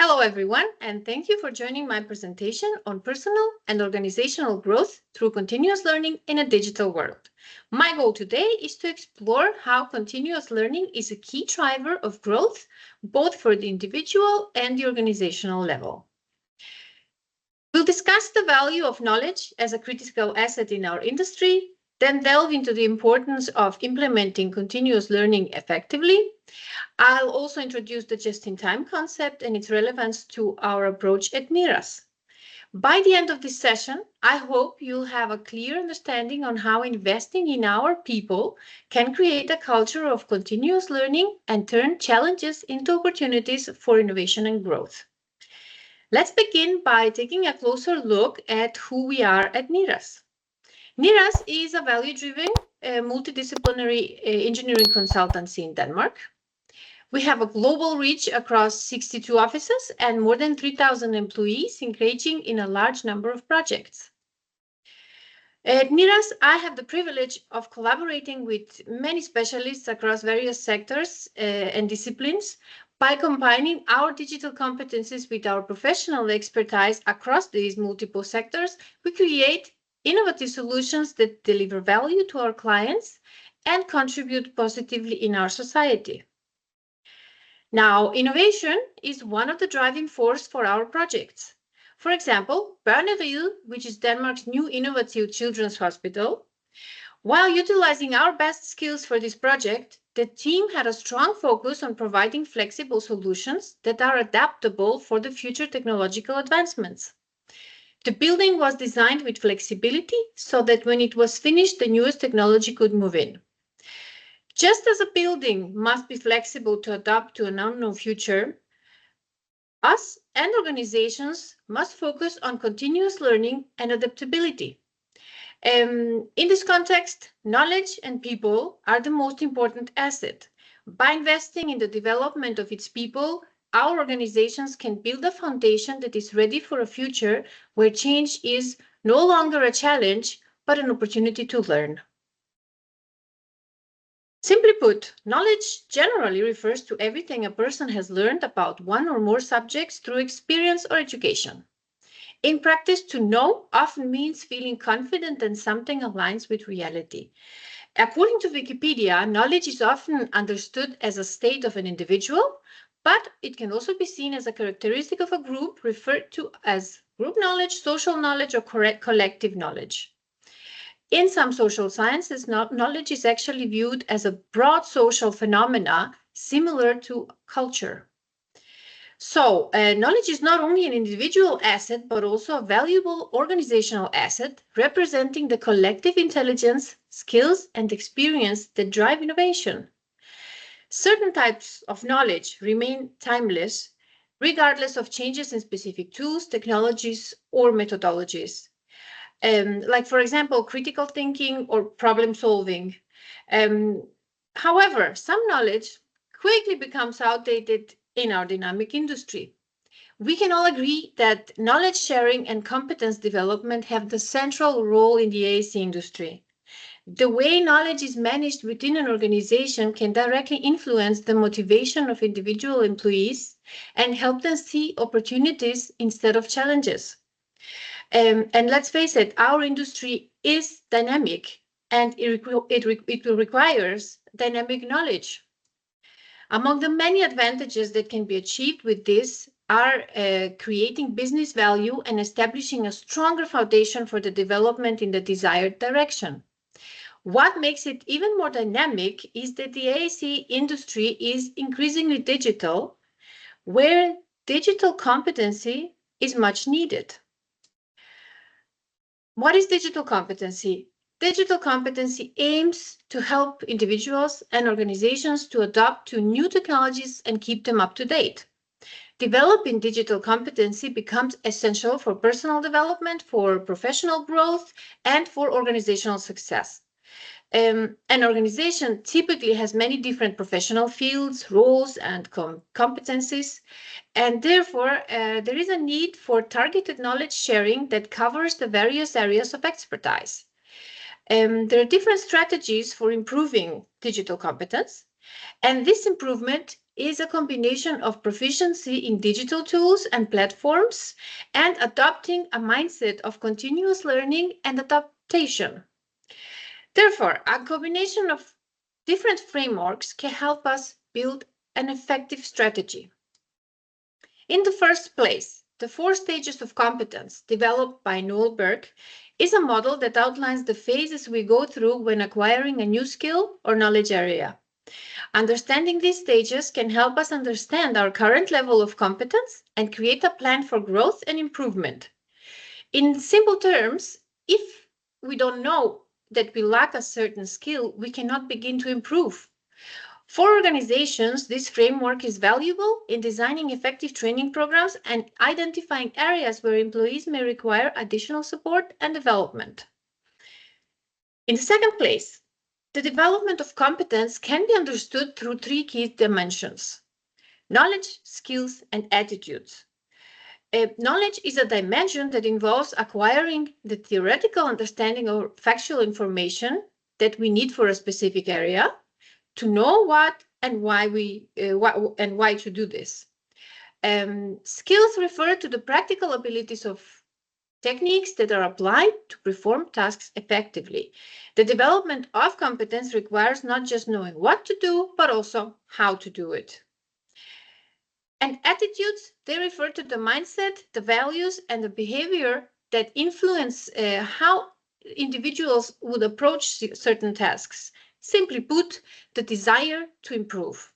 Hello, everyone, and thank you for joining my presentation on personal and organizational growth through continuous learning in a digital world. My goal today is to explore how continuous learning is a key driver of growth, both for the individual and the organizational level. We'll discuss the value of knowledge as a critical asset in our industry, then delve into the importance of implementing continuous learning effectively. I'll also introduce the just-in-time concept and its relevance to our approach at NIRAS. By the end of this session, I hope you'll have a clear understanding on how investing in our people can create a culture of continuous learning and turn challenges into opportunities for innovation and growth. Let's begin by taking a closer look at who we are at NIRAS. NIRAS is a value-driven, multidisciplinary engineering consultancy in Denmark. We have a global reach across 62 offices and more than 3,000 employees engaging in a large number of projects. At NIRAS, I have the privilege of collaborating with many specialists across various sectors and disciplines. By combining our digital competencies with our professional expertise across these multiple sectors, we create innovative solutions that deliver value to our clients and contribute positively in our society. Now, innovation is one of the driving forces for our projects. For example, Børneriget, which is Denmark's new innovative children's hospital. While utilizing our best skills for this project, the team had a strong focus on providing flexible solutions that are adaptable for the future technological advancements. The building was designed with flexibility so that when it was finished, the newest technology could move in. Just as a building must be flexible to adapt to an unknown future, us and organizations must focus on continuous learning and adaptability. In this context, knowledge and people are the most important asset. By investing in the development of its people, our organizations can build a foundation that is ready for a future where change is no longer a challenge, but an opportunity to learn. Simply put, knowledge generally refers to everything a person has learned about one or more subjects through experience or education. In practice, to know often means feeling confident that something aligns with reality. According to Wikipedia, knowledge is often understood as a state of an individual, but it can also be seen as a characteristic of a group referred to as group knowledge, social knowledge, or collective knowledge. In some social sciences, knowledge is actually viewed as a broad social phenomena similar to culture. So, knowledge is not only an individual asset, but also a valuable organizational asset representing the collective intelligence, skills, and experience that drive innovation. Certain types of knowledge remain timeless, regardless of changes in specific tools, technologies, or methodologies. Like, for example, critical thinking or problem solving. However, some knowledge quickly becomes outdated in our dynamic industry. We can all agree that knowledge sharing and competence development have the central role in the AEC industry. The way knowledge is managed within an organization can directly influence the motivation of individual employees and help them see opportunities instead of challenges. And let's face it, our industry is dynamic and it requires dynamic knowledge. Among the many advantages that can be achieved with this are creating business value and establishing a stronger foundation for the development in the desired direction. What makes it even more dynamic is that the AEC industry is increasingly digital, where digital competency is much needed. What is digital competency? Digital competency aims to help individuals and organizations to adapt to new technologies and keep them up to date. Developing digital competency becomes essential for personal development, for professional growth, and for organizational success. An organization typically has many different professional fields, roles, and competencies, and therefore there is a need for targeted knowledge sharing that covers the various areas of expertise. There are different strategies for improving digital competence, and this improvement is a combination of proficiency in digital tools and platforms and adopting a mindset of continuous learning and adaptation. Therefore, a combination of different frameworks can help us build an effective strategy. In the first place, the 4 stages of competence developed by Noel Berg is a model that outlines the phases we go through when acquiring a new skill or knowledge area. Understanding these stages can help us understand our current level of competence and create a plan for growth and improvement. In simple terms, if we don't know that we lack a certain skill, we cannot begin to improve. For organizations, this framework is valuable in designing effective training programs and identifying areas where employees may require additional support and development. In the second place, the development of competence can be understood through 3 key dimensions: knowledge, skills, and attitudes. Knowledge is a dimension that involves acquiring the theoretical understanding of factual information that we need for a specific area, to know what and why why to do this. Skills refer to the practical abilities of techniques that are applied to perform tasks effectively. The development of competence requires not just knowing what to do, but also how to do it. And attitudes, they refer to the mindset, the values, and the behavior that influence how individuals would approach certain tasks. Simply put, the desire to improve.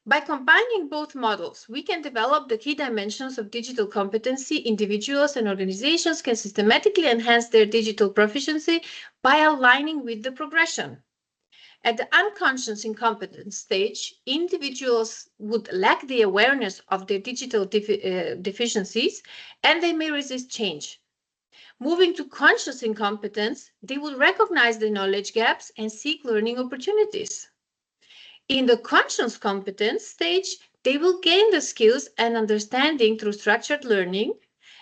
By combining both models, we can develop the key dimensions of digital competency. Individuals and organizations can systematically enhance their digital proficiency by aligning with the progression. At the unconscious incompetence stage, individuals would lack the awareness of their digital deficiencies, and they may resist change. Moving to conscious incompetence, they will recognize the knowledge gaps and seek learning opportunities. In the conscious competence stage, they will gain the skills and understanding through structured learning,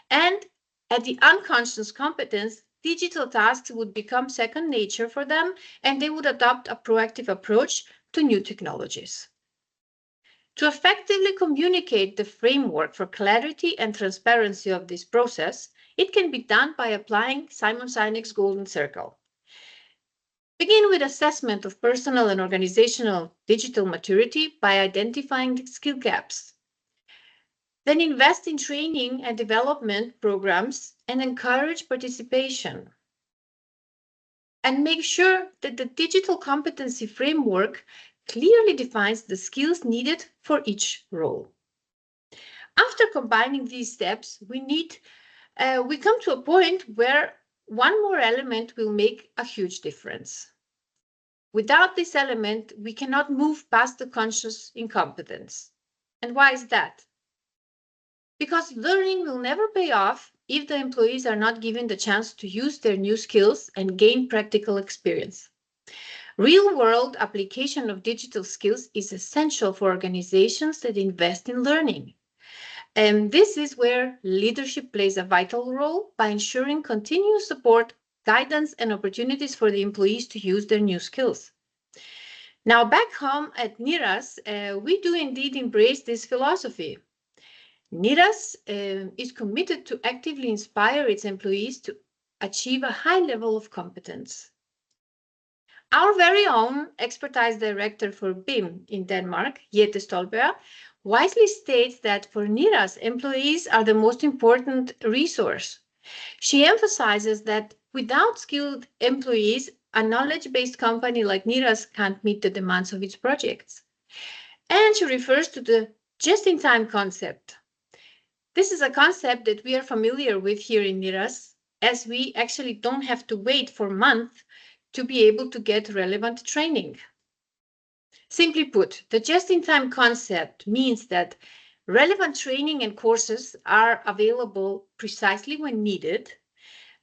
and at the unconscious competence, digital tasks would become second nature for them, and they would adopt a proactive approach to new technologies. To effectively communicate the framework for clarity and transparency of this process, it can be done by applying Simon Sinek's Golden Circle. Begin with assessment of personal and organizational digital maturity by identifying the skill gaps. Then invest in training and development programs and encourage participation. And make sure that the digital competency framework clearly defines the skills needed for each role. After combining these steps, we come to a point where one more element will make a huge difference. Without this element, we cannot move past the conscious incompetence. And why is that? Because learning will never pay off if the employees are not given the chance to use their new skills and gain practical experience. Real-world application of digital skills is essential for organizations that invest in learning. And this is where leadership plays a vital role by ensuring continuous support, guidance, and opportunities for the employees to use their new skills. Now, back home at NIRAS, we do indeed embrace this philosophy. NIRAS is committed to actively inspire its employees to achieve a high level of competence. Our very own expertise director for BIM in Denmark, Jette Stolberg, wisely states that for NIRAS, employees are the most important resource. She emphasizes that without skilled employees, a knowledge-based company like NIRAS can't meet the demands of its projects. And she refers to the just-in-time concept. This is a concept that we are familiar with here in NIRAS, as we actually don't have to wait for months to be able to get relevant training. Simply put, the just-in-time concept means that relevant training and courses are available precisely when needed.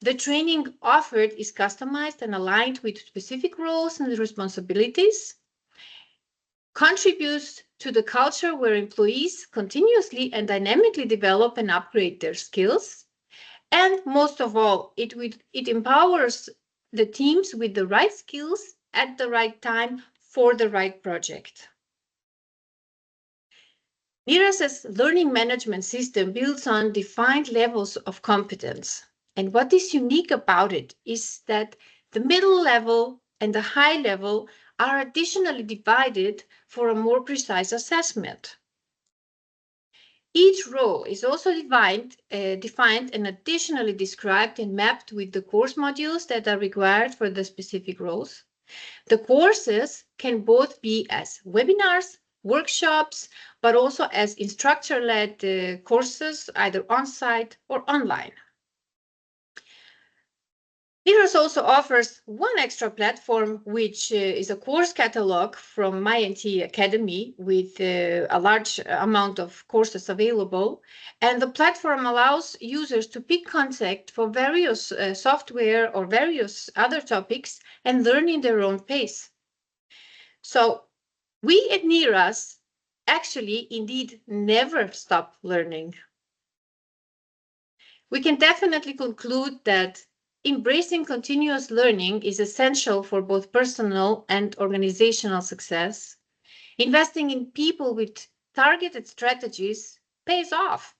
The training offered is customized and aligned with specific roles and responsibilities, contributes to the culture where employees continuously and dynamically develop and upgrade their skills, and most of all, it empowers the teams with the right skills at the right time for the right project. NIRAS's learning management system builds on defined levels of competence. And what is unique about it is that the middle level and the high level are additionally divided for a more precise assessment. Each role is also defined and additionally described and mapped with the course modules that are required for the specific roles. The courses can both be as webinars, workshops, but also as instructor-led courses, either on-site or online. NIRAS also offers one extra platform, which is a course catalog from MyNT Academy with a large amount of courses available. And the platform allows users to pick contact for various software or various other topics and learn in their own pace. So we at NIRAS actually indeed never stop learning. We can definitely conclude that embracing continuous learning is essential for both personal and organizational success. Investing in people with targeted strategies pays off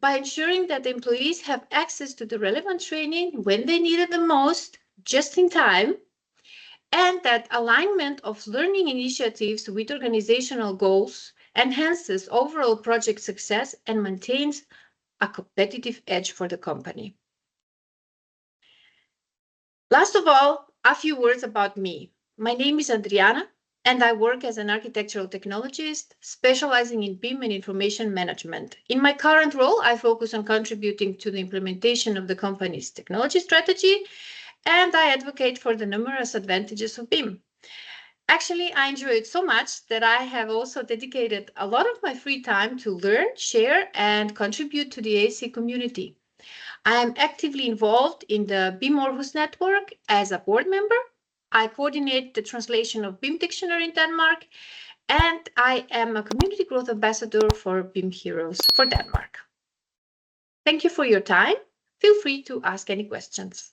by ensuring that employees have access to the relevant training when they need it the most, just in time, and that alignment of learning initiatives with organizational goals enhances overall project success and maintains a competitive edge for the company. Last of all, a few words about me. My name is Andrijana, and I work as an architectural technologist specializing in BIM and information management. In my current role, I focus on contributing to the implementation of the company's technology strategy, and I advocate for the numerous advantages of BIM. Actually, I enjoy it so much that I have also dedicated a lot of my free time to learn, share, and contribute to the AC community. I am actively involved in the BIM Aarhus network as a board member. I coordinate the translation of BIM dictionary in Denmark, and I am a community growth ambassador for BIM Heroes for Denmark. Thank you for your time. Feel free to ask any questions.